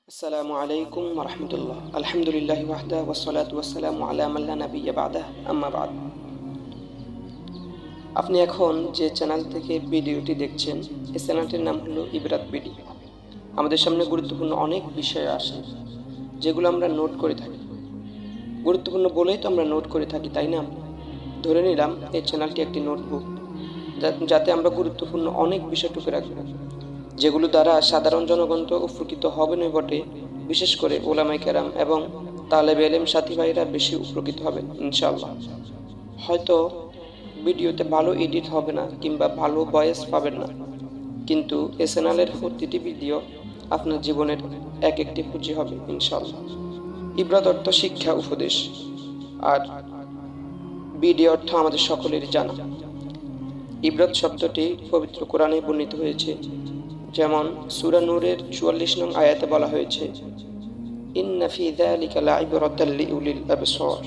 আসসালামু আলাইকুম রহমতুল্লাহ। আলহামদুলিল্লাহ ওয়াহদা ওয়াসসালাতু ওয়াসসালামু আলা মান লা নাবিয়্যা বা'দাহ, আম্মা বা'দ। আপনি এখন যে চ্যানেল থেকে ভিডিওটি দেখছেন, এই চ্যানেলটির নাম হলো ইবরাত বিডি। আমাদের সামনে গুরুত্বপূর্ণ অনেক বিষয় আসে যেগুলো আমরা নোট করে থাকি। গুরুত্বপূর্ণ বলেই তো আমরা নোট করে থাকি, তাই না? ধরে নিলাম এই চ্যানেলটি একটি নোটবুক, যাতে আমরা গুরুত্বপূর্ণ অনেক বিষয় টুকে রাখবো, যেগুলো দ্বারা সাধারণ জনগণ তো উপকৃত হবেনই বটে, বিশেষ করে ওলামায়ে কেরাম এবং তালেবে ইলম সাথী ভাইরা বেশি উপকৃত হবেন ইনশাআল্লাহ। হয়তো ভিডিওতে ভালো এডিট হবে না কিংবা ভালো ভয়েস পাবেন না, কিন্তু এই চ্যানেলের প্রতিটি ভিডিও আপনার জীবনের এক একটি পুঁজি হবে ইনশাআল্লাহ। ইবরাত অর্থ শিক্ষা, উপদেশ, আর বিডি অর্থ আমাদের সকলেরই জানা। ইবরাত শব্দটি পবিত্র কোরআনে বর্ণিত হয়েছে, যেমন সূরা নূরের ৪৪ নং আয়াতে বলা হয়েছে, ইন্না ফি যালিকা লাইবরাতাল লিউলিল আবসার।